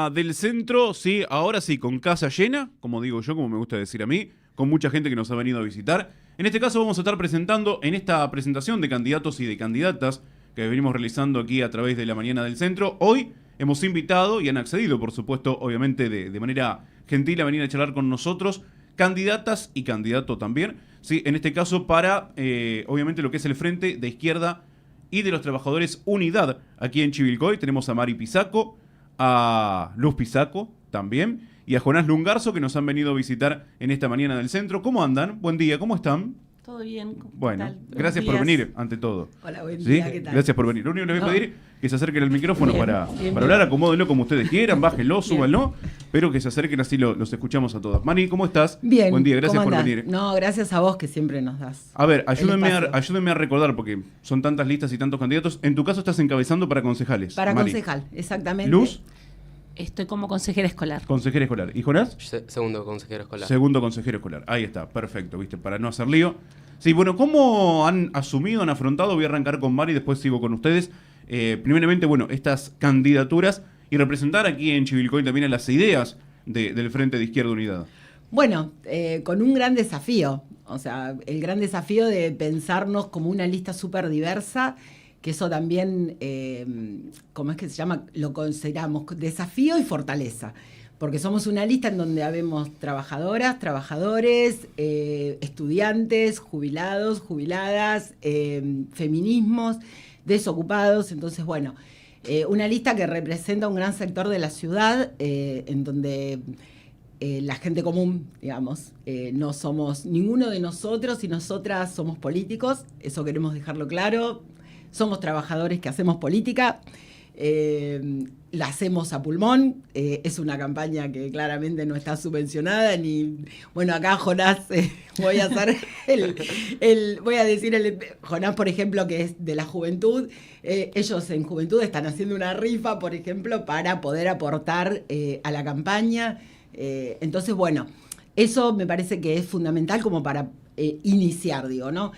mañana del centro, sí, ahora sí, con casa llena, como digo yo, como me gusta decir a mí, con mucha gente que nos ha venido a visitar. En este caso vamos a estar presentando, en esta presentación de candidatos y de candidatas que venimos realizando aquí a través de la mañana del centro, hoy hemos invitado y han accedido, por supuesto, obviamente de manera gentil a venir a charlar con nosotros, candidatas y candidato también, sí, en este caso para, obviamente, lo que es el Frente de Izquierda y de los Trabajadores Unidad, aquí en Chivilcoy. Tenemos a Mari Pisaco, a Luz Pisaco también, y a Jonás Lungarzo, que nos han venido a visitar en esta mañana del centro. ¿Cómo andan? Buen día, ¿cómo están? Todo bien. Bueno, ¿Qué tal? gracias por venir, ante todo. Hola, buen ¿Sí? día, ¿qué tal? Gracias por venir. Lo único que les voy a pedir es que se acerquen al micrófono Bien, para bien. hablar, acomódenlo como ustedes quieran, bájenlo, Bien. súbanlo, pero que se acerquen, así los escuchamos a todos. Mari, ¿cómo estás? Bien. Buen día, gracias ¿Cómo por andás? venir. No, gracias a vos que siempre nos das. A ver, el espacio. ayúdenme a recordar, porque son tantas listas y tantos candidatos. En tu caso estás encabezando para concejales. Para Mari. concejal, exactamente. Luz, Estoy como consejera escolar. consejera escolar. ¿Y Jonás? Segundo consejero escolar. Segundo consejero escolar. Ahí está, perfecto, ¿viste? Para no hacer lío. Sí, bueno, ¿cómo han asumido, han afrontado? Voy a arrancar con Mari, después sigo con ustedes. Primeramente, bueno, estas candidaturas y representar aquí en Chivilcoy también a las ideas del Frente de Izquierda Unidad. Bueno, con un gran desafío. O sea, el gran desafío de pensarnos como una lista súper diversa, que eso también, ¿cómo es que se llama? Lo consideramos desafío y fortaleza. Porque somos una lista en donde habemos trabajadoras, trabajadores, estudiantes, jubilados, jubiladas, feminismos, desocupados. Entonces, bueno, una lista que representa un gran sector de la ciudad, en donde la gente común, digamos, no somos ninguno de nosotros y nosotras somos políticos, eso queremos dejarlo claro. Somos trabajadores que hacemos política. La hacemos a pulmón, es una campaña que claramente no está subvencionada, ni, bueno, acá Jonás, voy a hacer Jonás, por ejemplo, que es de la juventud, ellos en juventud están haciendo una rifa, por ejemplo, para poder aportar a la campaña, entonces, bueno, eso me parece que es fundamental como para iniciar, digo, ¿no?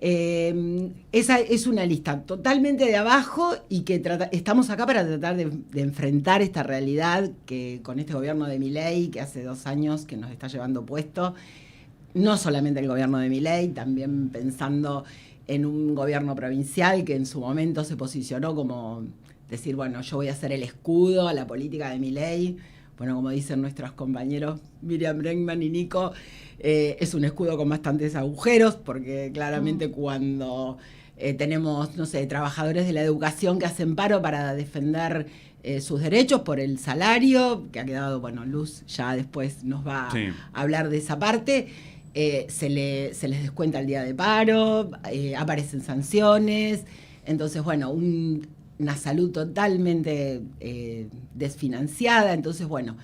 Esa es una lista totalmente de abajo y que estamos acá para tratar de enfrentar esta realidad que con este gobierno de Milei, que hace 2 años que nos está llevando puesto, no solamente el gobierno de Milei, también pensando en un gobierno provincial que en su momento se posicionó como decir, bueno, yo voy a hacer el escudo a la política de Milei. Bueno, como dicen nuestros compañeros Miriam Bregman y Nico, es un escudo con bastantes agujeros, porque claramente cuando tenemos, no sé, trabajadores de la educación que hacen paro para defender sus derechos por el salario, que ha quedado, bueno, Luz ya después nos va a hablar de esa parte, se les descuenta el día de paro, aparecen sanciones, entonces, bueno, una salud totalmente desfinanciada, entonces, bueno,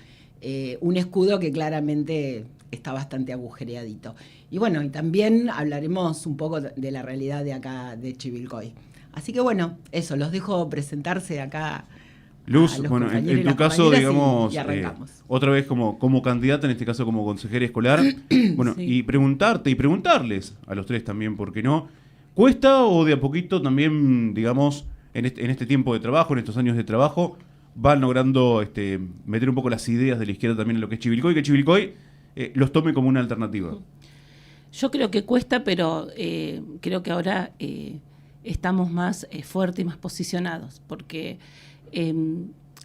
un escudo que claramente está bastante agujereadito. Y bueno, y también hablaremos un poco de la realidad de acá de Chivilcoy. Así que bueno, eso, los dejo presentarse acá. Luz, bueno, en tu caso, digamos, y arrancamos. Otra vez como candidata, en este caso como consejera escolar, bueno, Sí. y preguntarte y preguntarles a los tres también, ¿por qué no? ¿Cuesta o de a poquito también, digamos, en este tiempo de trabajo, en estos años de trabajo, van logrando meter un poco las ideas de la izquierda también en lo que es Chivilcoy, que Chivilcoy los tome como una alternativa? Yo creo que cuesta, pero creo que ahora estamos más fuertes y más posicionados, porque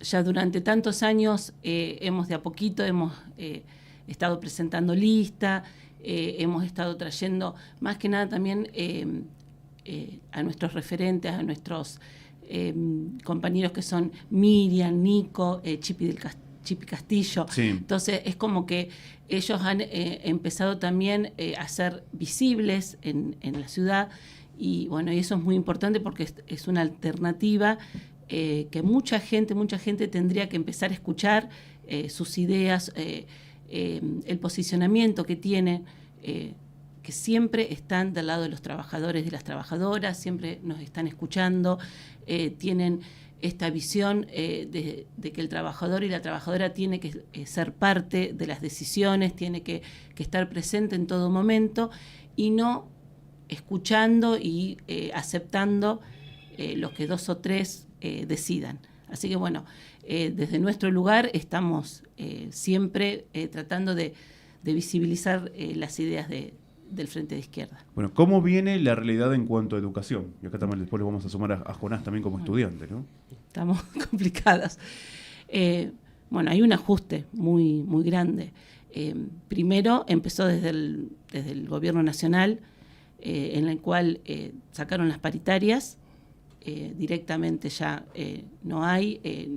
ya durante tantos años hemos de a poquito estado presentando lista, hemos estado trayendo más que nada también a nuestros referentes, a nuestros compañeros que son Miriam, Nico, Chipi Castillo. Sí. Entonces es como que ellos han empezado también a ser visibles en la ciudad y bueno, y eso es muy importante porque es una alternativa que mucha gente tendría que empezar a escuchar sus ideas, el posicionamiento que tienen, que siempre están del lado de los trabajadores, de las trabajadoras, siempre nos están escuchando, tienen esta visión de que el trabajador y la trabajadora tiene que ser parte de las decisiones, tiene que estar presente en todo momento y no escuchando y aceptando lo que 2 o 3 decidan. Así que bueno, desde nuestro lugar estamos siempre tratando de visibilizar las ideas del Frente de Izquierda. Bueno, ¿cómo viene la realidad en cuanto a educación? Y acá también después le vamos a sumar a Jonás también como estudiante, ¿no? Estamos complicadas. Bueno, hay un ajuste muy, muy grande. Primero empezó desde el gobierno nacional, en el cual sacaron las paritarias, directamente ya no hay,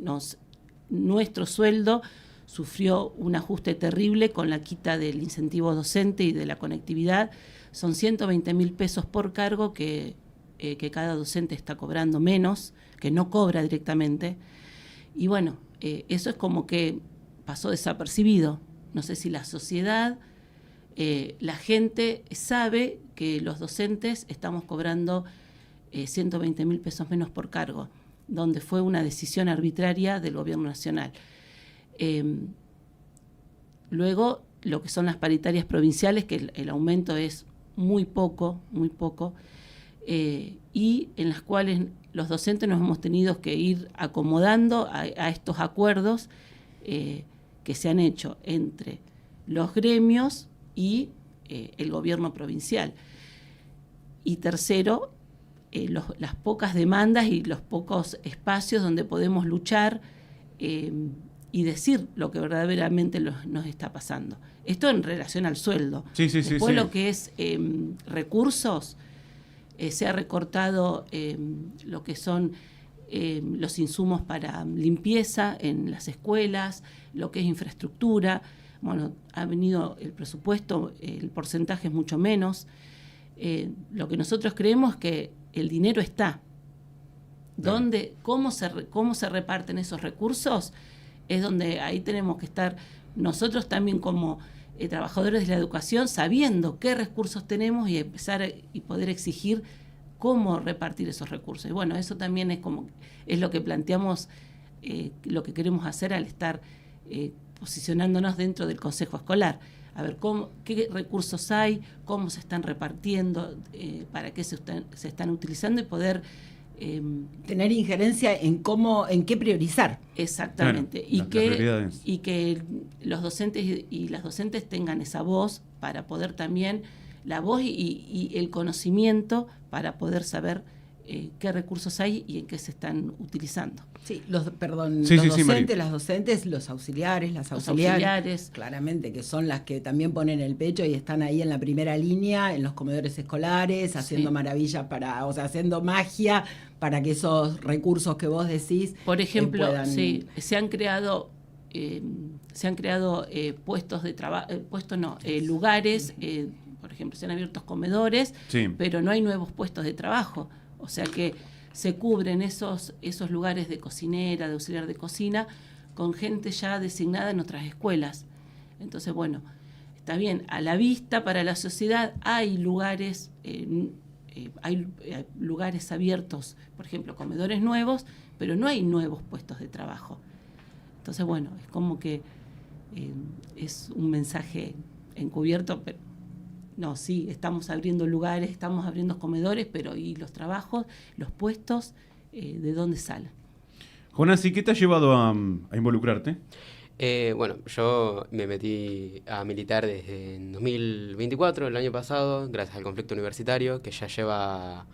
nuestro sueldo sufrió un ajuste terrible con la quita del incentivo docente y de la conectividad. Son 120.000 pesos por cargo que cada docente está cobrando menos, que no cobra directamente. Y bueno, eso es como que pasó desapercibido. No sé si la sociedad, la gente sabe que los docentes estamos cobrando 120.000 pesos menos por cargo, donde fue una decisión arbitraria del gobierno nacional. Luego, lo que son las paritarias provinciales, que el aumento es muy poco, y en las cuales los docentes nos hemos tenido que ir acomodando a estos acuerdos que se han hecho entre los gremios y el gobierno provincial. Y tercero, las pocas demandas y los pocos espacios donde podemos luchar y decir lo que verdaderamente nos está pasando. Esto en relación al sueldo. Después lo que es recursos, se ha recortado lo que son los insumos para limpieza en las escuelas, lo que es infraestructura. Bueno, ha venido el presupuesto, el porcentaje es mucho menos. Lo que nosotros creemos es que el dinero está. ¿Cómo se reparten esos recursos? Es donde ahí tenemos que estar nosotros también como trabajadores de la educación, sabiendo qué recursos tenemos y empezar y poder exigir cómo repartir esos recursos. Y bueno, eso también es lo que planteamos, lo que queremos hacer al estar posicionándonos dentro del Consejo Escolar. A ver qué recursos hay, cómo se están repartiendo, para qué se están utilizando y poder tener injerencia en qué priorizar. Exactamente. Claro, y que los docentes y las docentes tengan esa voz para poder también, la voz y el conocimiento para poder saber qué recursos hay y en qué se están utilizando. Sí, los docentes, las docentes, los auxiliares, las auxiliares, claramente, que son las que también ponen el pecho y están ahí en la primera línea, en los comedores escolares, haciendo maravillas haciendo magia para que esos recursos que vos decís, por ejemplo, puedan... se han creado puestos de trabajo, lugares, por ejemplo, se han abierto comedores, pero no hay nuevos puestos de trabajo. O sea que se cubren esos lugares de cocinera, de auxiliar de cocina, con gente ya designada en otras escuelas. Entonces, bueno, está bien, a la vista para la sociedad hay lugares, hay lugares abiertos, por ejemplo, comedores nuevos, pero no hay nuevos puestos de trabajo. Entonces, bueno, es como que es un mensaje encubierto, pero no, sí, estamos abriendo lugares, estamos abriendo comedores, pero ¿y los trabajos, los puestos, de dónde salen? Jonás, ¿y qué te ha llevado a involucrarte? Bueno, yo me metí a militar desde 2024, el año pasado, gracias al conflicto universitario, que ya lleva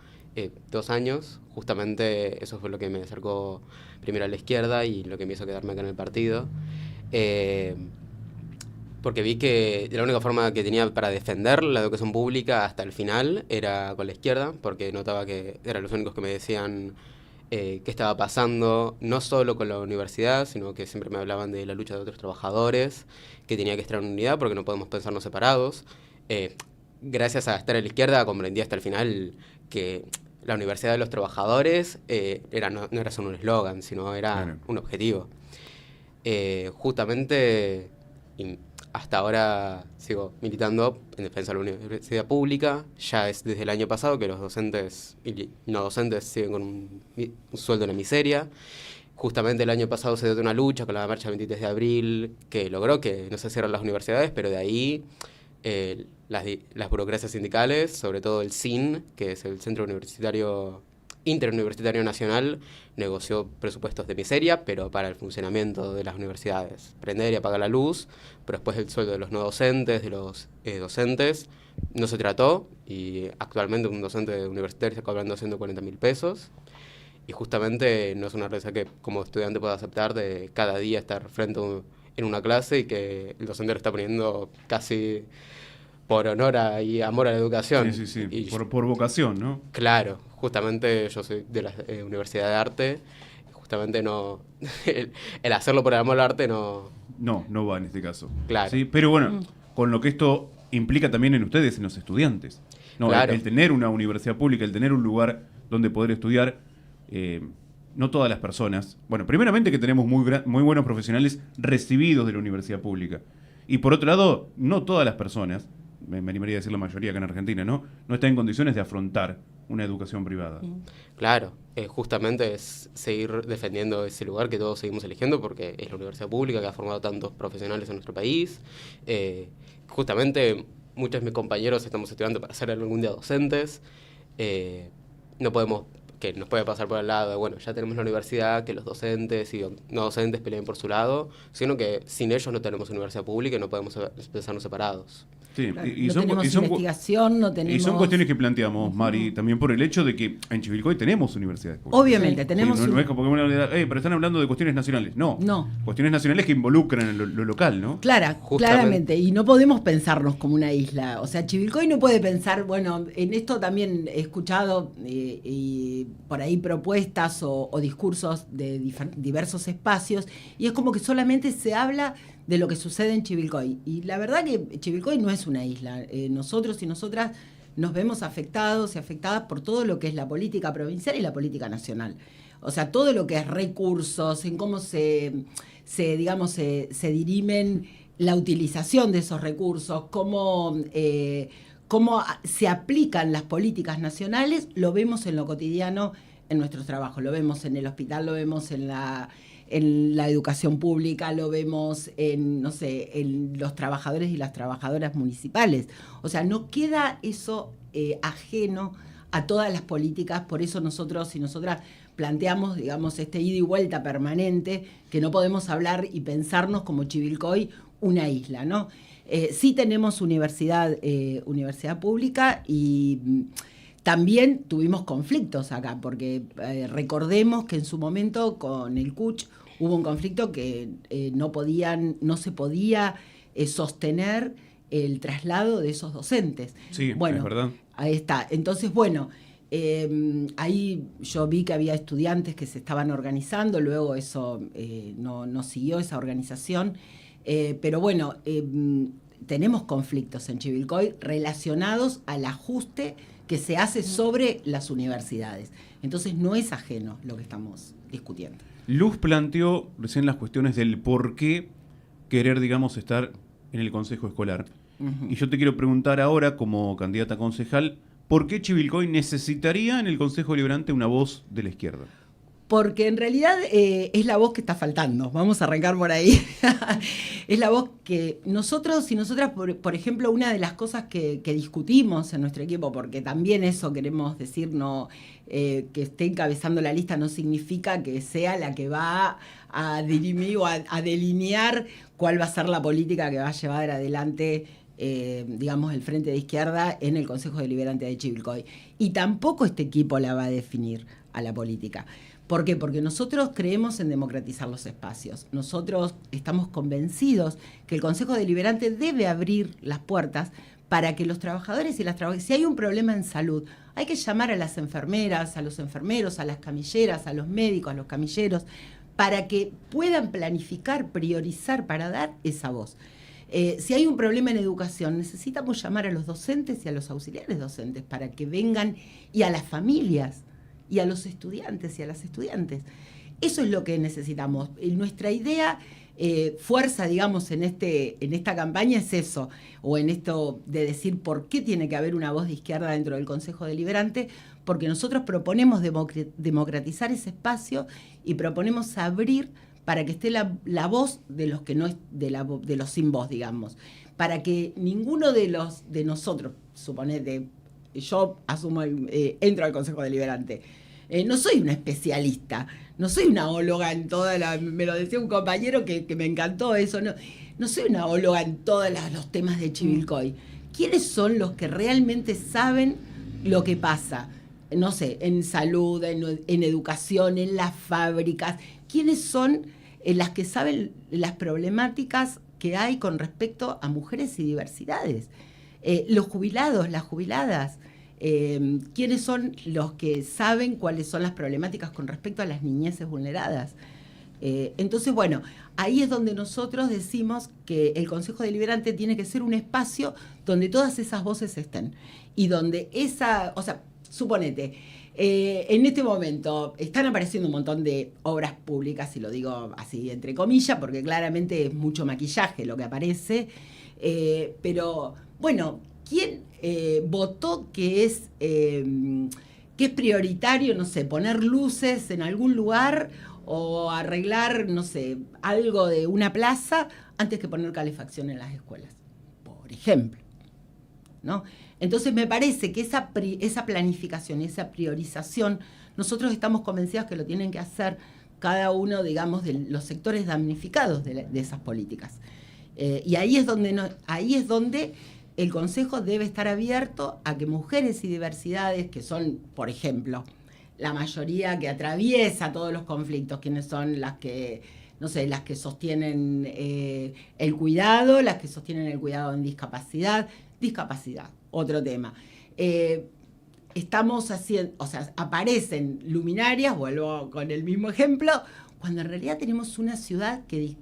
2 años. Justamente eso fue lo que me acercó primero a la izquierda y lo que me hizo quedarme acá en el partido. Porque vi que la única forma que tenía para defender la educación pública hasta el final era con la izquierda, porque notaba que eran los únicos que me decían qué estaba pasando, no solo con la universidad, sino que siempre me hablaban de la lucha de otros trabajadores, que tenía que estar en unidad porque no podemos pensarnos separados. Gracias a estar a la izquierda comprendí hasta el final que la universidad de los trabajadores no era solo un eslogan, sino era un objetivo. Justamente... hasta ahora sigo militando en defensa de la universidad pública. Ya es desde el año pasado que los docentes y no docentes siguen con un sueldo en la miseria. Justamente el año pasado se dio una lucha con la marcha del 23 de abril que logró que no se cierren las universidades, pero de ahí las burocracias sindicales, sobre todo el CIN, que es el Centro Universitario Interuniversitario Nacional negoció presupuestos de miseria, pero para el funcionamiento de las universidades. Prender y apagar la luz, pero después el sueldo de los no docentes, de los docentes, no se trató, y actualmente un docente universitario está cobrando 140.000 pesos. Y justamente no es una realidad que como estudiante pueda aceptar de cada día estar en una clase y que el docente lo está poniendo casi por honor y amor a la educación. Sí, sí, sí, Y por vocación, ¿no? claro, justamente yo soy de la Universidad de Arte, justamente no el hacerlo por el amor al arte no... No va en este caso. Claro. ¿Sí? Pero bueno, con lo que esto implica también en ustedes, en los estudiantes. No, Claro. el tener una universidad pública, el tener un lugar donde poder estudiar, no todas las personas. Bueno, primeramente que tenemos muy buenos profesionales recibidos de la universidad pública. Y por otro lado, no todas las personas, me animaría a decir la mayoría acá en Argentina, ¿no? No está en condiciones de afrontar una educación privada. Claro, justamente es seguir defendiendo ese lugar que todos seguimos eligiendo porque es la universidad pública que ha formado tantos profesionales en nuestro país. Justamente muchos de mis compañeros estamos estudiando para ser algún día docentes. No podemos, que nos puede pasar por el lado de, bueno, ya tenemos la universidad, que los docentes y no docentes peleen por su lado, sino que sin ellos no tenemos universidad pública y no podemos pensarnos separados. Sí, Claro, no tenemos investigación, no tenemos... Y son cuestiones que planteamos, Mari, también por el hecho de que en Chivilcoy tenemos universidades públicas. Obviamente, Sí, tenemos... no es como que pero están hablando de cuestiones nacionales. No. Cuestiones nacionales que involucran en lo local, ¿no? Claramente, y no podemos pensarnos como una isla. O sea, Chivilcoy no puede pensar, bueno, en esto también he escuchado y por ahí propuestas o discursos de diversos espacios, y es como que solamente se habla de lo que sucede en Chivilcoy. Y la verdad que Chivilcoy no es una isla. Nosotros y nosotras nos vemos afectados y afectadas por todo lo que es la política provincial y la política nacional. O sea, todo lo que es recursos, en cómo se dirimen la utilización de esos recursos, cómo se aplican las políticas nacionales, lo vemos en lo cotidiano en nuestros trabajos. Lo vemos en el hospital, lo vemos en la educación pública, lo vemos en los trabajadores y las trabajadoras municipales. O sea, no queda eso ajeno a todas las políticas, por eso nosotros y nosotras planteamos, digamos, este ida y vuelta permanente, que no podemos hablar y pensarnos como Chivilcoy una isla, ¿no? Sí tenemos universidad pública y... También tuvimos conflictos acá, porque recordemos que en su momento con el CUCH hubo un conflicto que no se podía sostener el traslado de esos docentes. Sí, bueno, es verdad. Ahí está. Entonces, bueno, ahí yo vi que había estudiantes que se estaban organizando, luego eso no siguió esa organización, pero bueno, tenemos conflictos en Chivilcoy relacionados al ajuste que se hace sobre las universidades. Entonces no es ajeno lo que estamos discutiendo. Luz planteó recién las cuestiones del por qué querer, digamos, estar en el Consejo Escolar. Y yo te quiero preguntar ahora, como candidata a concejal, ¿por qué Chivilcoy necesitaría en el Consejo Deliberante una voz de la izquierda? Porque en realidad es la voz que está faltando. Vamos a arrancar por ahí. Es la voz que nosotros y nosotras, por ejemplo, una de las cosas que discutimos en nuestro equipo, porque también eso queremos decir, que esté encabezando la lista no significa que sea la que va a dirimir o a delinear cuál va a ser la política que va a llevar adelante digamos, el Frente de Izquierda en el Consejo Deliberante de Chivilcoy. Y tampoco este equipo la va a definir a la política. ¿Por qué? Porque nosotros creemos en democratizar los espacios. Nosotros estamos convencidos que el Consejo Deliberante debe abrir las puertas para que los trabajadores y las trabajadoras, si hay un problema en salud, hay que llamar a las enfermeras, a los enfermeros, a las camilleras, a los médicos, a los camilleros, para que puedan planificar, priorizar, para dar esa voz. Si hay un problema en educación, necesitamos llamar a los docentes y a los auxiliares docentes para que vengan, y a las familias, y a los estudiantes y a las estudiantes. Eso es lo que necesitamos. Nuestra idea, fuerza, digamos, en esta campaña es eso, o en esto de decir por qué tiene que haber una voz de izquierda dentro del Consejo Deliberante, porque nosotros proponemos democratizar ese espacio y proponemos abrir para que esté la voz de los que no es de los sin voz, digamos, para que ninguno de nosotros, suponete, yo asumo entro al Consejo Deliberante, no soy una especialista, no soy una óloga en me lo decía un compañero que me encantó eso, no soy una óloga en todos los temas de Chivilcoy. ¿Quiénes son los que realmente saben lo que pasa? No sé, en salud, en educación, en las fábricas. ¿Quiénes son las que saben las problemáticas que hay con respecto a mujeres y diversidades? Los jubilados, las jubiladas. ¿Quiénes son los que saben cuáles son las problemáticas con respecto a las niñeces vulneradas? Entonces, bueno, ahí es donde nosotros decimos que el Consejo Deliberante tiene que ser un espacio donde todas esas voces estén y donde suponete, en este momento están apareciendo un montón de obras públicas, y lo digo así entre comillas, porque claramente es mucho maquillaje lo que aparece, pero bueno, ¿quién votó que es prioritario, no sé, poner luces en algún lugar o arreglar, no sé, algo de una plaza antes que poner calefacción en las escuelas, por ejemplo, ¿no? Entonces me parece que esa planificación, esa priorización, nosotros estamos convencidos que lo tienen que hacer cada uno, digamos, de los sectores damnificados de esas políticas. Y ahí es donde el Consejo debe estar abierto a que mujeres y diversidades, que son, por ejemplo, la mayoría que atraviesa todos los conflictos, quienes son las que, no sé, las que sostienen el cuidado, las que sostienen el cuidado en discapacidad, otro tema. Estamos haciendo, aparecen luminarias, vuelvo con el mismo ejemplo, cuando en realidad tenemos una ciudad que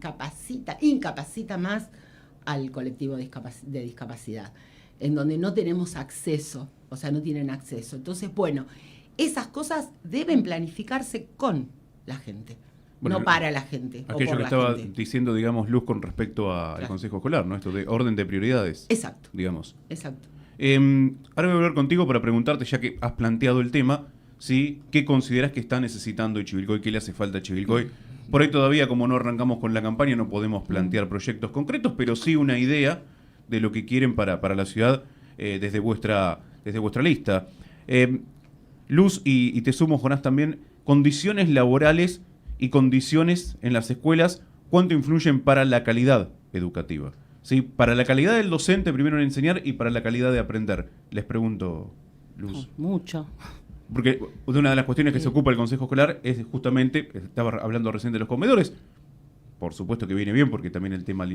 incapacita más al colectivo de discapacidad, en donde no tenemos acceso, no tienen acceso. Entonces, bueno, esas cosas deben planificarse con la gente. Bueno, no para la gente. Aquello que estaba diciendo, digamos, Luz, con respecto al Consejo Escolar, ¿no? Esto de orden de prioridades. Exacto. Digamos. Exacto. Ahora voy a hablar contigo para preguntarte, ya que has planteado el tema, ¿sí? ¿Qué consideras que está necesitando Chivilcoy? ¿Qué le hace falta a Chivilcoy? Por ahí todavía, como no arrancamos con la campaña, no podemos plantear proyectos concretos, pero sí una idea de lo que quieren para la ciudad desde vuestra lista. Luz, y te sumo, Jonás, también, condiciones laborales y condiciones en las escuelas, ¿cuánto influyen para la calidad educativa? ¿Sí? Para la calidad del docente, primero en enseñar, y para la calidad de aprender. Les pregunto, Luz. Mucho. Porque una de las cuestiones que se ocupa el Consejo Escolar es justamente, estaba hablando recién de los comedores, por supuesto que viene bien, porque también el tema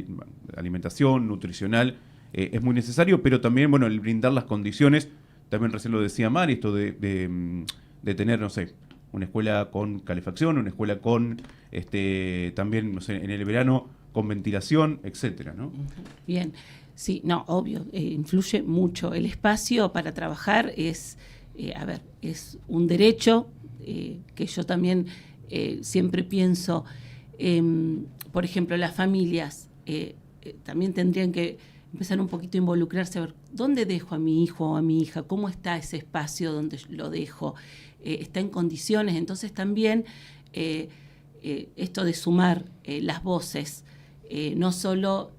alimentación, nutricional, es muy necesario, pero también, bueno, el brindar las condiciones, también recién lo decía Mari, esto de tener, no sé, una escuela con calefacción, una escuela con, también, no sé, en el verano con ventilación, etcétera, ¿no? Bien, sí, no, obvio, influye mucho. El espacio para trabajar es un derecho que yo también siempre pienso, por ejemplo, las familias también tendrían que empezar un poquito a involucrarse, a ver dónde dejo a mi hijo o a mi hija, cómo está ese espacio donde lo dejo, está en condiciones. Entonces también esto de sumar las voces, no solo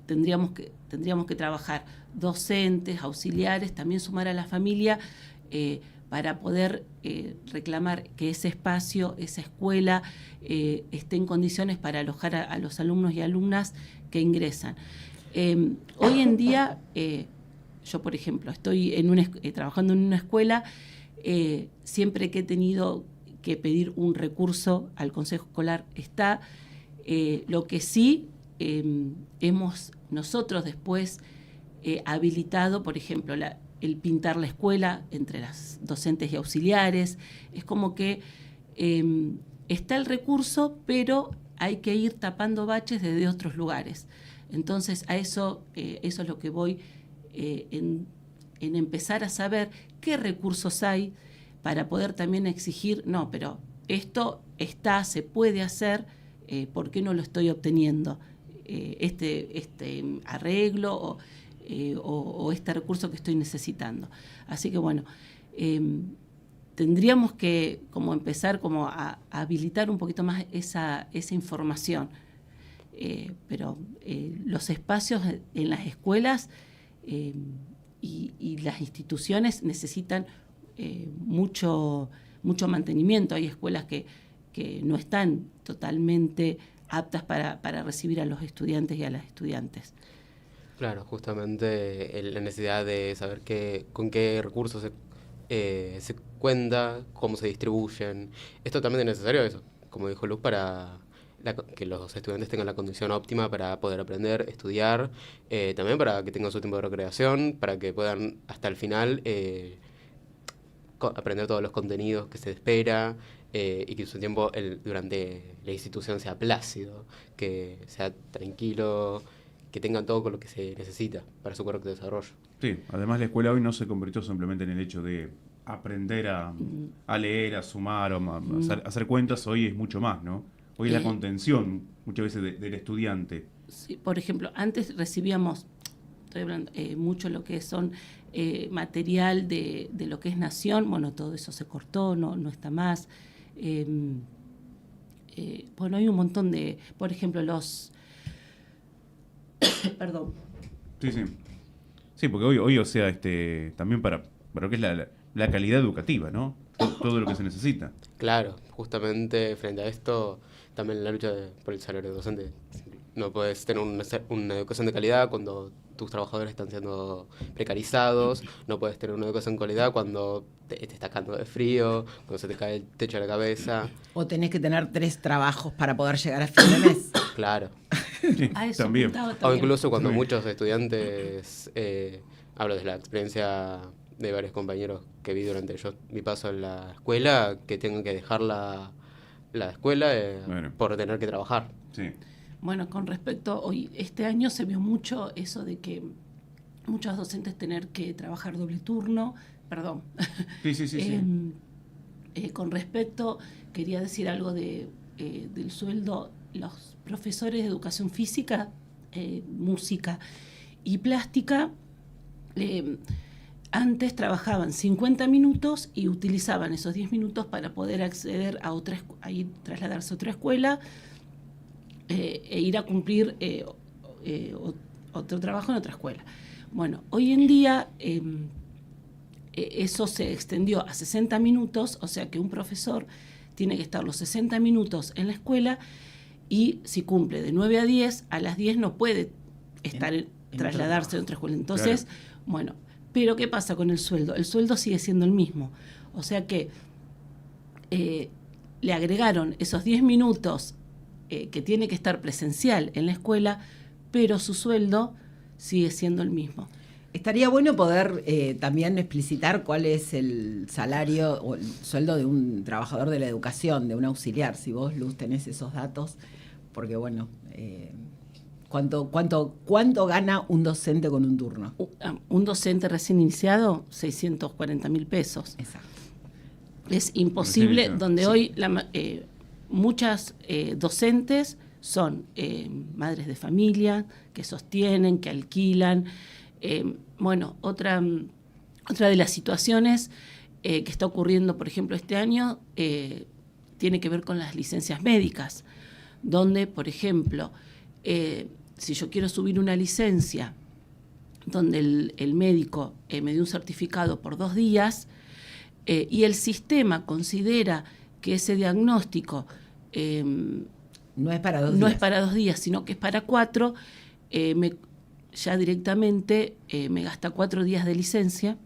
tendríamos que trabajar docentes, auxiliares, también sumar a la familia para poder reclamar que ese espacio, esa escuela, esté en condiciones para alojar a los alumnos y alumnas que ingresan. Hoy en día, yo por ejemplo, estoy trabajando en una escuela, siempre que he tenido que pedir un recurso al Consejo Escolar está. Lo que sí hemos nosotros después habilitado, por ejemplo, el pintar la escuela entre las docentes y auxiliares. Es como que está el recurso, pero hay que ir tapando baches desde otros lugares. Entonces, eso es lo que voy en empezar a saber qué recursos hay para poder también exigir, no, pero esto se puede hacer, ¿por qué no lo estoy obteniendo? Este arreglo o este recurso que estoy necesitando. Así que bueno, tendríamos que como empezar como a habilitar un poquito más esa información. Pero los espacios en las escuelas y las instituciones necesitan mucho mantenimiento. Hay escuelas que no están totalmente aptas para recibir a los estudiantes y a las estudiantes. Claro, justamente la necesidad de saber con qué recursos se cuenta, cómo se distribuyen. Es totalmente necesario eso, como dijo Luz, para que los estudiantes tengan la condición óptima para poder aprender, estudiar, también para que tengan su tiempo de recreación, para que puedan hasta el final aprender todos los contenidos que se espera, y que su tiempo durante la institución sea plácido, que sea tranquilo, que tengan todo con lo que se necesita para su correcto desarrollo. Sí, además la escuela hoy no se convirtió simplemente en el hecho de aprender a leer, a sumar, a hacer cuentas. Hoy es mucho más, ¿no? Hoy es la contención muchas veces del estudiante. Sí, por ejemplo, antes recibíamos, estoy hablando mucho lo que son material de lo que es Nación. Bueno, todo eso se cortó, no está más. Bueno, hay un montón de, por ejemplo, los... Perdón. Sí, sí. Sí, porque hoy o sea, también para lo que es la calidad educativa, ¿no? Todo lo que se necesita. Claro, justamente frente a esto, también la lucha por el salario docente. No puedes tener una educación de calidad cuando tus trabajadores están siendo precarizados, no puedes tener una educación de calidad cuando te estás cagando de frío, cuando se te cae el techo de la cabeza. O tenés que tener 3 trabajos para poder llegar a fin de mes. Claro. Sí, Eso también. apuntaba O también. incluso cuando Muy bien. muchos estudiantes, hablo de la experiencia de varios compañeros que vi durante mi paso en la escuela, que tengan que dejar la escuela Bueno. por tener que trabajar. Sí. Bueno, con respecto, hoy este año se vio mucho eso de que muchos docentes tener que trabajar doble turno, perdón. Sí. Con respecto, quería decir algo del sueldo. Los profesores de educación física, música y plástica, antes trabajaban 50 minutos y utilizaban esos 10 minutos para poder acceder a trasladarse a otra escuela, e ir a cumplir otro trabajo en otra escuela. Bueno, hoy en día eso se extendió a 60 minutos, o sea que un profesor tiene que estar los 60 minutos en la escuela, y si cumple de 9 a 10, a las 10 no puede trasladarse a otra escuela. Entonces, Claro. Bueno, pero ¿qué pasa con el sueldo? El sueldo sigue siendo el mismo. O sea que le agregaron esos 10 minutos que tiene que estar presencial en la escuela, pero su sueldo sigue siendo el mismo. Estaría bueno poder también explicitar cuál es el salario o el sueldo de un trabajador de la educación, de un auxiliar, si vos, Luz, tenés esos datos, porque bueno, ¿cuánto gana un docente con un turno? Un docente recién iniciado, 640.000 pesos. Exacto. Es imposible, Recién donde iniciado. hoy muchas docentes son madres de familia, que sostienen, que alquilan. Bueno, otra de las situaciones que está ocurriendo, por ejemplo, este año, tiene que ver con las licencias médicas, donde, por ejemplo, si yo quiero subir una licencia donde el médico me dio un certificado por 2 días, y el sistema considera que ese diagnóstico No es para 2 días. no es para 2 días, sino que es para 4, ya directamente me gasta 4 días de licencia,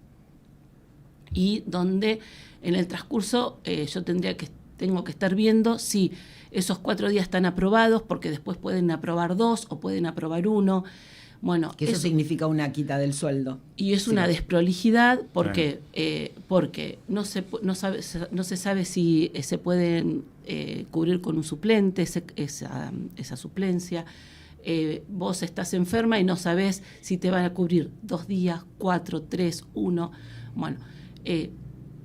y donde en el transcurso yo tengo que estar viendo si esos 4 días están aprobados, porque después pueden aprobar 2 o pueden aprobar 1. Bueno, Que eso significa una quita del sueldo. y es Sí. una desprolijidad porque no se sabe si se pueden cubrir con un suplente esa suplencia. Vos estás enferma y no sabés si te van a cubrir 2 días, 4, 3, 1. Bueno,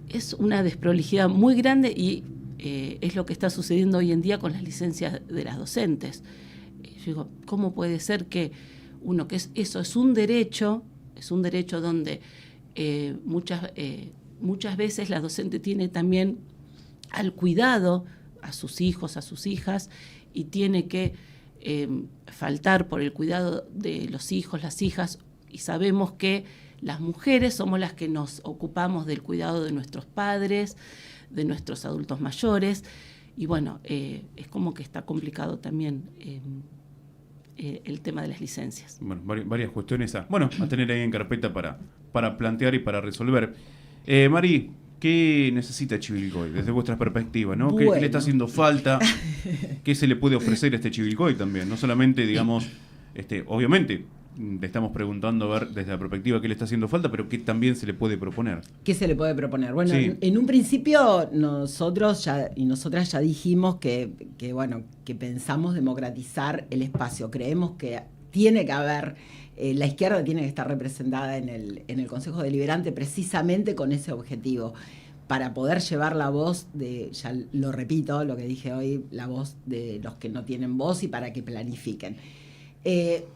es una desprolijidad muy grande, y es lo que está sucediendo hoy en día con las licencias de las docentes. Yo digo, ¿cómo puede ser que eso es un derecho donde muchas veces la docente tiene también al cuidado a sus hijos, a sus hijas, y tiene que faltar por el cuidado de los hijos, las hijas, y sabemos que las mujeres somos las que nos ocupamos del cuidado de nuestros padres, de nuestros adultos mayores, y bueno, es como que está complicado también el tema de las licencias. Bueno, varias cuestiones a tener ahí en carpeta para plantear y para resolver. Mari, ¿qué necesita Chivilcoy desde vuestra perspectiva, ¿no? Bueno. ¿Qué le está haciendo falta? ¿Qué se le puede ofrecer a este Chivilcoy también? No solamente, digamos, obviamente, le estamos preguntando a ver desde la perspectiva qué le está haciendo falta, pero qué también se le puede proponer. ¿Qué se le puede proponer? Bueno, Sí. en un principio nosotros y nosotras ya dijimos que pensamos democratizar el espacio. Creemos que tiene que haber, la izquierda tiene que estar representada en el Consejo Deliberante precisamente con ese objetivo, para poder llevar la voz ya lo repito, lo que dije hoy, la voz de los que no tienen voz y para que planifiquen.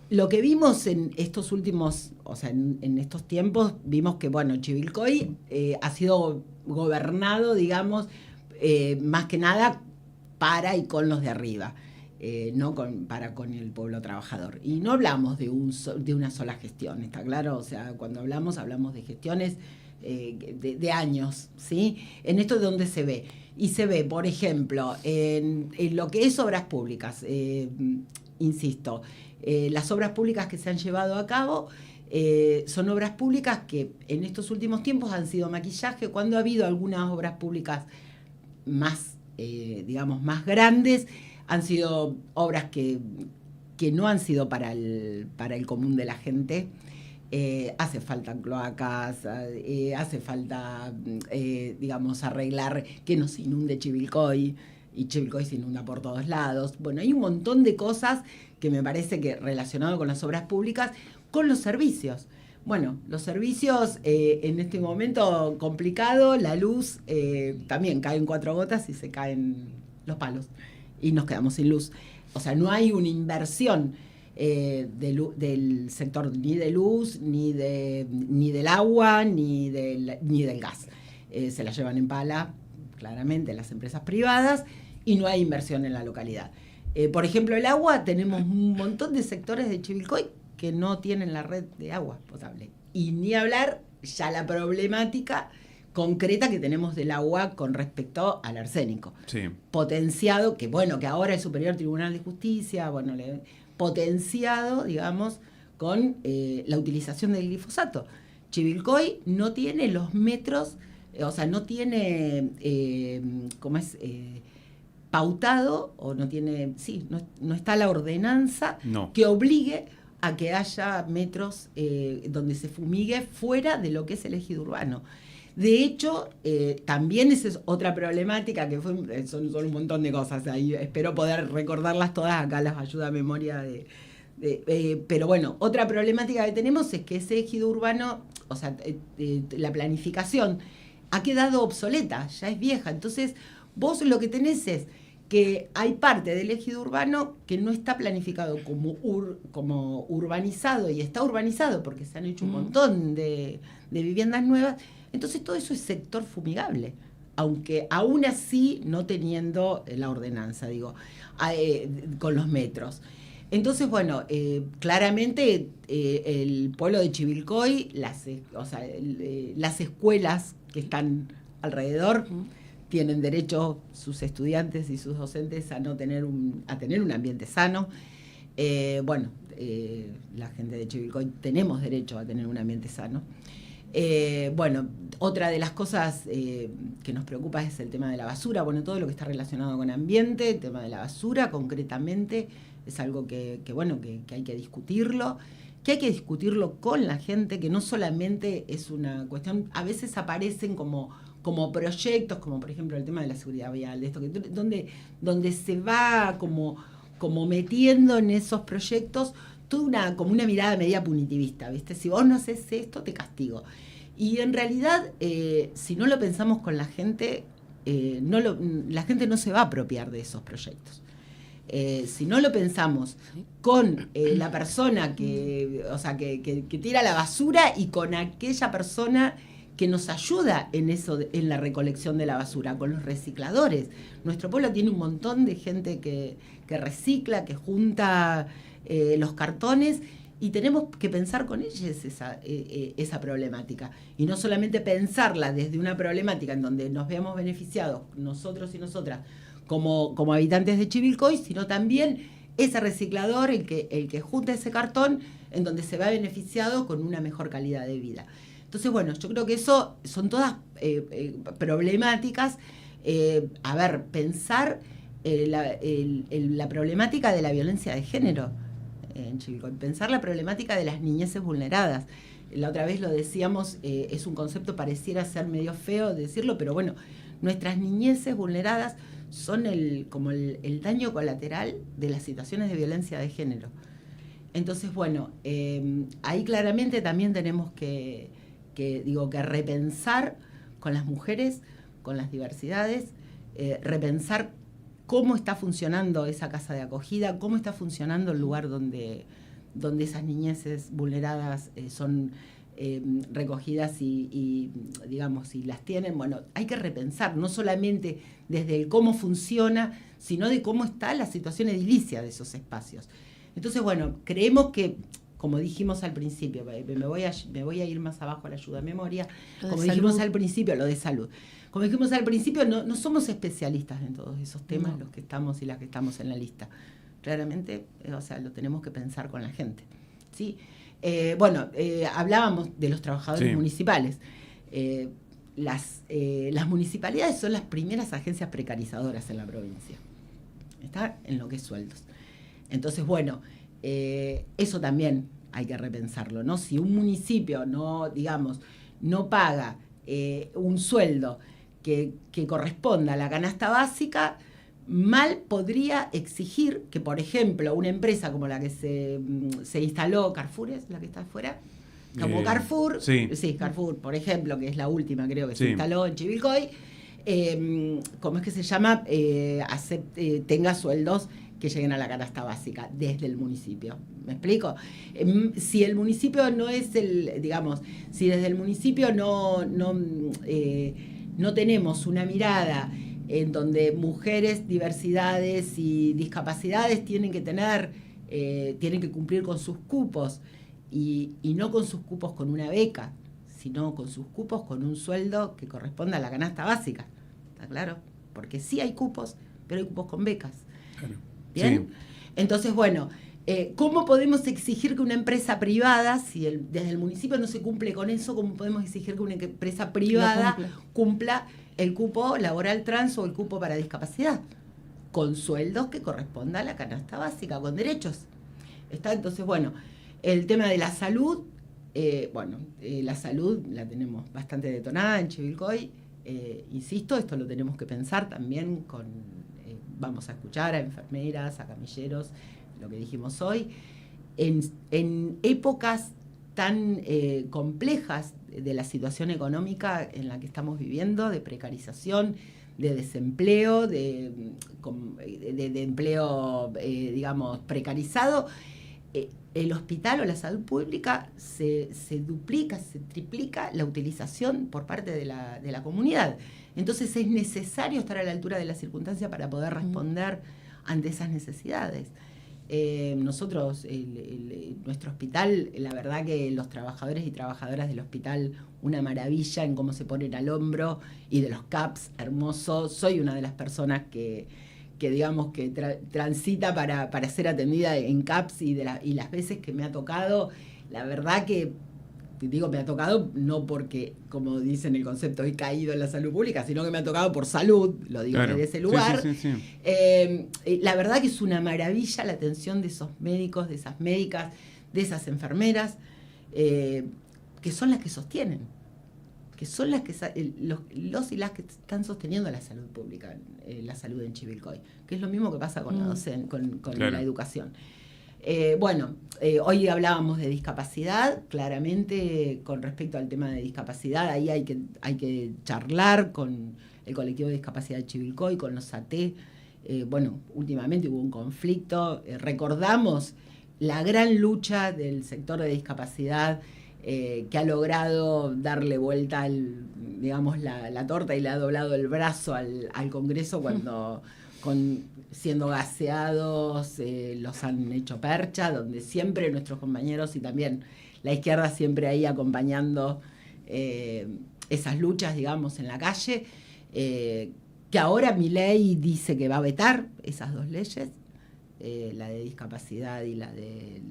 Lo que vimos en estos últimos, o sea, en estos tiempos, vimos que, bueno, Chivilcoy ha sido gobernado, digamos, más que nada para y con los de arriba, no para con el pueblo trabajador. Y no hablamos de una sola gestión, ¿está claro? O sea, cuando hablamos de gestiones de años, ¿sí? En esto es donde se ve. Y se ve, por ejemplo, en lo que es obras públicas, insisto, las obras públicas que se han llevado a cabo son obras públicas que en estos últimos tiempos han sido maquillaje. Cuando ha habido algunas obras públicas más, digamos, más grandes, han sido obras que no han sido para el común de la gente. Hace falta cloacas, hace falta, digamos, arreglar que no se inunde Chivilcoy, y Chivilcoy se inunda por todos lados. Bueno, hay un montón de cosas que me parece que relacionado con las obras públicas, con los servicios. Bueno, los servicios en este momento complicado, la luz también caen 4 gotas y se caen los palos y nos quedamos sin luz. O sea, no hay una inversión del sector ni de luz, ni del agua, ni del gas. Se la llevan en pala, claramente, las empresas privadas, y no hay inversión en la localidad. Por ejemplo, el agua, tenemos un montón de sectores de Chivilcoy que no tienen la red de agua potable. Y ni hablar ya la problemática concreta que tenemos del agua con respecto al arsénico. Sí. Potenciado, que bueno, que ahora el Superior Tribunal de Justicia, bueno, potenciado, digamos, con la utilización del glifosato. Chivilcoy no tiene los metros, o sea, no tiene, pautado, o no tiene, no está la ordenanza que obligue a que haya metros donde se fumigue fuera de lo que es el ejido urbano. De hecho, también esa es otra problemática, que son un montón de cosas, ahí espero poder recordarlas todas, acá las ayuda a memoria pero bueno, otra problemática que tenemos es que ese ejido urbano, o sea, la planificación ha quedado obsoleta, ya es vieja. Entonces, vos lo que tenés es que hay parte del ejido urbano que no está planificado como urbanizado, y está urbanizado porque se han hecho un montón de viviendas nuevas. Entonces, todo eso es sector fumigable, aunque aún así no teniendo la ordenanza, con los metros. Entonces, bueno, claramente el pueblo de Chivilcoy, las escuelas que están alrededor, tienen derecho sus estudiantes y sus docentes a tener un ambiente sano. La gente de Chivilcoy tenemos derecho a tener un ambiente sano. Otra de las cosas que nos preocupa es el tema de la basura. Bueno, todo lo que está relacionado con ambiente, el tema de la basura concretamente, es algo que hay que discutirlo, con la gente, que no solamente es una cuestión, a veces aparecen como proyectos, como por ejemplo el tema de la seguridad vial, de esto donde se va como metiendo en esos proyectos como una mirada media punitivista, ¿viste? Si vos no haces esto, te castigo. Y en realidad, si no lo pensamos con la gente, la gente no se va a apropiar de esos proyectos. Si no lo pensamos con la persona que tira la basura, y con aquella persona que nos ayuda en la recolección de la basura, con los recicladores. Nuestro pueblo tiene un montón de gente que recicla, que junta los cartones, y tenemos que pensar con ellos esa problemática. Y no solamente pensarla desde una problemática en donde nos veamos beneficiados, nosotros y nosotras, como habitantes de Chivilcoy, sino también ese reciclador, el que junta ese cartón, en donde se va beneficiado con una mejor calidad de vida. Entonces, bueno, yo creo que eso son todas problemáticas. Pensar la problemática de la violencia de género en Chivilcoy, pensar la problemática de las niñeces vulneradas. La otra vez lo decíamos, es un concepto pareciera ser medio feo decirlo, pero bueno, nuestras niñeces vulneradas son como el daño colateral de las situaciones de violencia de género. Entonces, bueno, ahí claramente también tenemos que repensar con las mujeres, con las diversidades, repensar cómo está funcionando esa casa de acogida, cómo está funcionando el lugar donde esas niñeces vulneradas son recogidas y digamos, si las tienen. Bueno, hay que repensar, no solamente desde el cómo funciona, sino de cómo está la situación edilicia de esos espacios. Entonces, bueno, creemos que, como dijimos al principio, me voy a ir más abajo a la ayuda a memoria, como dijimos al principio, lo de salud. Como dijimos al principio, no somos especialistas en todos esos temas, los que estamos y las que estamos en la lista. Claramente, lo tenemos que pensar con la gente, ¿sí? Hablábamos de los trabajadores municipales. Las municipalidades son las primeras agencias precarizadoras en la provincia. Está en lo que es sueldos. Entonces, bueno, eso también hay que repensarlo, ¿no? Si un municipio no paga un sueldo que corresponda a la canasta básica, mal podría exigir que, por ejemplo, una empresa como la que se instaló, Carrefour es la que está afuera, como Carrefour, sí, Carrefour, por ejemplo, que es la última, creo que se instaló en Chivilcoy, ¿cómo es que se llama? Tenga sueldos que lleguen a la canasta básica desde el municipio. ¿Me explico? Si el municipio no es si desde el municipio no tenemos una mirada en donde mujeres, diversidades y discapacidades tienen que cumplir con sus cupos y no con sus cupos con una beca, sino con sus cupos con un sueldo que corresponda a la canasta básica. ¿Está claro? Porque sí hay cupos, pero hay cupos con becas. Claro. ¿Bien? Sí. Entonces, bueno, ¿cómo podemos exigir que una empresa privada, si desde el municipio no se cumple con eso, cómo podemos exigir que una empresa privada cumpla el cupo laboral trans o el cupo para discapacidad? Con sueldos que correspondan a la canasta básica, con derechos. ¿Está? Entonces, bueno, el tema de la salud, la salud la tenemos bastante detonada en Chivilcoy. Insisto, esto lo tenemos que pensar también vamos a escuchar a enfermeras, a camilleros, lo que dijimos hoy, en épocas tan complejas de la situación económica en la que estamos viviendo, de precarización, de desempleo, de empleo, precarizado. El hospital o la salud pública se duplica, se triplica la utilización por parte de la comunidad. Entonces es necesario estar a la altura de la circunstancia para poder responder ante esas necesidades. Nosotros, nuestro hospital, la verdad que los trabajadores y trabajadoras del hospital, una maravilla en cómo se ponen al hombro, y de los CAPS, hermoso. Soy una de las personas que transita para ser atendida en CAPS y las veces que me ha tocado, la verdad que me ha tocado no porque, como dicen el concepto, he caído en la salud pública, sino que me ha tocado por salud, lo digo desde ese lugar. Sí. La verdad que es una maravilla la atención de esos médicos, de esas médicas, de esas enfermeras, que son las que sostienen, que son las que los y las que están sosteniendo la salud pública, la salud en Chivilcoy, que es lo mismo que pasa con la la educación. Hoy hablábamos de discapacidad, claramente con respecto al tema de discapacidad, ahí hay que charlar con el colectivo de discapacidad de Chivilcoy, con los AT. Últimamente hubo un conflicto, recordamos la gran lucha del sector de discapacidad que ha logrado darle vuelta la torta y le ha doblado el brazo al Congreso cuando siendo gaseados, los han hecho percha, donde siempre nuestros compañeros y también la izquierda siempre ahí acompañando esas luchas, digamos, en la calle, que ahora Milei dice que va a vetar esas dos leyes, la de discapacidad y la de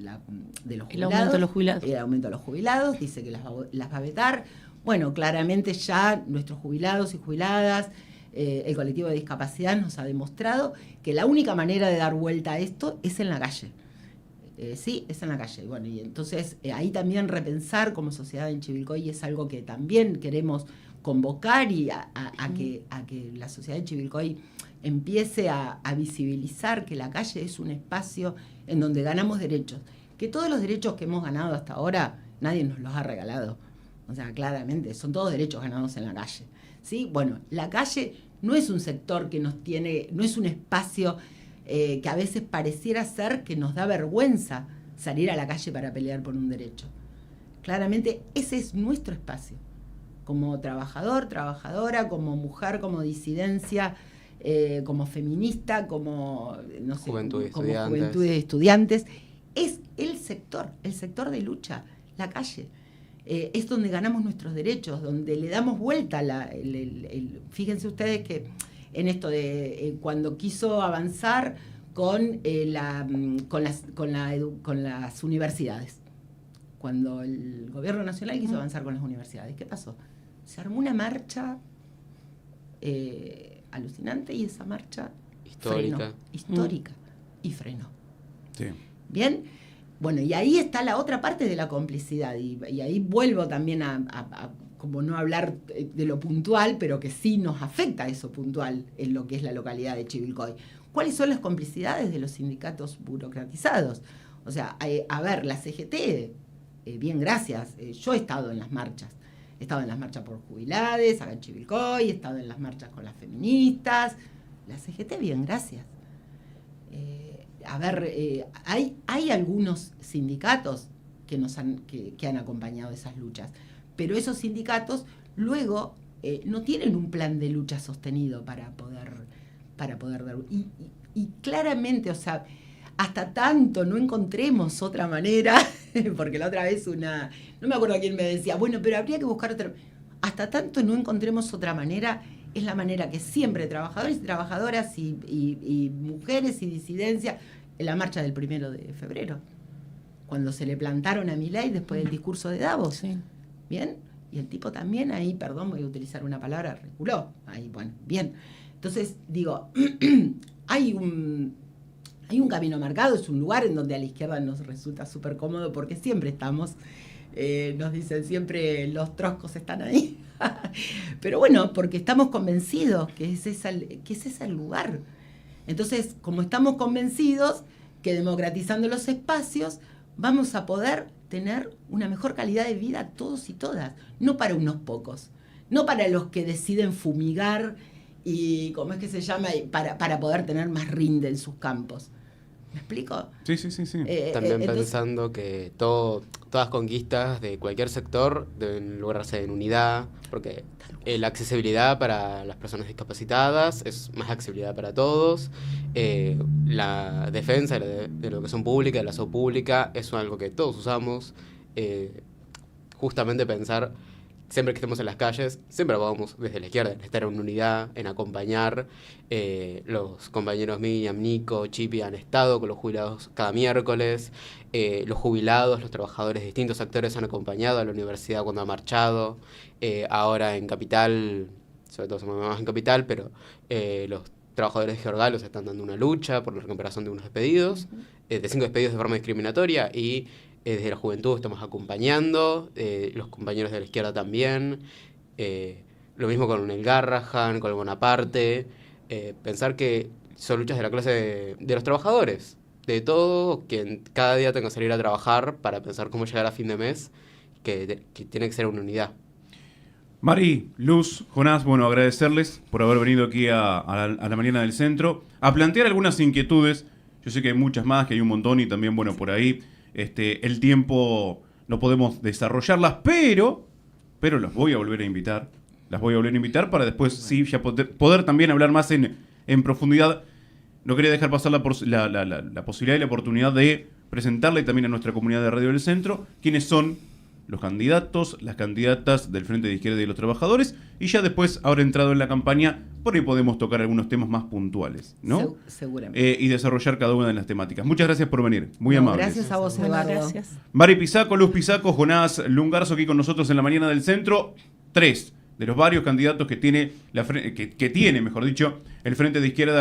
los jubilados. El aumento de los jubilados. El aumento de los jubilados, dice que las va a vetar. Bueno, claramente ya nuestros jubilados y jubiladas, el colectivo de discapacidad nos ha demostrado que la única manera de dar vuelta a esto es en la calle. Sí, es en la calle. Bueno, y entonces ahí también repensar como sociedad en Chivilcoy es algo que también queremos convocar y a que la sociedad de Chivilcoy empiece a visibilizar que la calle es un espacio en donde ganamos derechos. Que todos los derechos que hemos ganado hasta ahora, nadie nos los ha regalado. O sea, claramente, son todos derechos ganados en la calle. ¿Sí? Bueno, la calle no es un sector que nos tiene, no es un espacio que a veces pareciera ser que nos da vergüenza salir a la calle para pelear por un derecho. Claramente, ese es nuestro espacio. Como trabajador, trabajadora, como mujer, como disidencia, como feminista, como, no sé, juventud de estudiantes. Es el sector de lucha, la calle. Es donde ganamos nuestros derechos, donde le damos vuelta. Fíjense ustedes que en esto de cuando quiso avanzar con las universidades, cuando el gobierno nacional quiso avanzar con las universidades, ¿qué pasó? Se armó una marcha alucinante y esa marcha histórica y frenó. Sí. Bien, bueno, y ahí está la otra parte de la complicidad y ahí vuelvo también a como no hablar de lo puntual, pero que sí nos afecta eso puntual en lo que es la localidad de Chivilcoy. ¿Cuáles son las complicidades de los sindicatos burocratizados? O sea, a ver, la CGT, bien, gracias, yo he estado en las marchas. He estado en las marchas por jubilades, acá en Chivilcoy, he estado en las marchas con las feministas. La CGT, bien, gracias. Hay algunos sindicatos que han acompañado esas luchas, pero esos sindicatos luego no tienen un plan de lucha sostenido para poder dar. Y claramente, o sea, hasta tanto no encontremos otra manera, porque la otra vez no me acuerdo quién me decía, bueno, pero habría que buscar otra. Hasta tanto no encontremos otra manera, es la manera que siempre trabajadores y trabajadoras y mujeres y disidencias, en la marcha del 1 de febrero, cuando se le plantaron a Milei después del discurso de Davos. Sí. ¿Bien? Y el tipo también ahí, perdón, voy a utilizar una palabra, reculó. Ahí, bueno, bien. Entonces, digo, hay un camino marcado, es un lugar en donde a la izquierda nos resulta súper cómodo porque siempre estamos, nos dicen siempre los troscos están ahí. Pero bueno, porque estamos convencidos que ese es el lugar. Entonces, como estamos convencidos que democratizando los espacios vamos a poder tener una mejor calidad de vida todos y todas, no para unos pocos, no para los que deciden fumigar y, ¿cómo es que se llama?, para poder tener más rinde en sus campos. ¿Me explico? Sí. También pensando que todas conquistas de cualquier sector deben lograrse en unidad, porque la accesibilidad para las personas discapacitadas es más accesibilidad para todos. La defensa de la educación pública, de la salud pública, es algo que todos usamos. Justamente pensar, siempre que estemos en las calles, siempre vamos desde la izquierda, en estar en unidad, en acompañar. Los compañeros Miriam, Nico, Chipi han estado con los jubilados cada miércoles. Los jubilados, los trabajadores de distintos sectores han acompañado a la universidad cuando ha marchado. Ahora en Capital, sobre todo se mueve más en Capital, pero los trabajadores de Georgalos están dando una lucha por la recuperación de unos despedidos, de 5 despedidos de forma discriminatoria, y desde la juventud estamos acompañando, los compañeros de la izquierda también, lo mismo con el Garrahan, con el Bonaparte, pensar que son luchas de la clase de los trabajadores, de todo, que cada día tenga que salir a trabajar para pensar cómo llegar a fin de mes, que tiene que ser una unidad. Mari, Luz, Jonás, bueno, agradecerles por haber venido aquí a la mañana del centro, a plantear algunas inquietudes. Yo sé que hay muchas más, que hay un montón, y también, bueno, por ahí el tiempo no podemos desarrollarlas, pero las voy a volver a invitar. Las voy a volver a invitar para después, sí, ya poder también hablar más en profundidad no quería dejar pasar la posibilidad y la oportunidad de presentarle también a nuestra comunidad de Radio del Centro quiénes son los candidatos, las candidatas del Frente de Izquierda y los Trabajadores, y ya después, ahora entrado en la campaña, por ahí podemos tocar algunos temas más puntuales, ¿no? Seguramente. Y desarrollar cada una de las temáticas. Muchas gracias por venir, muy amables. Gracias a vos, Bueno, Eduardo. gracias. Mari Pisaco, Luz Pisaco, Jonás Lungarzo aquí con nosotros en la mañana del Centro. 3 de los varios candidatos que tiene, mejor dicho, el Frente de Izquierda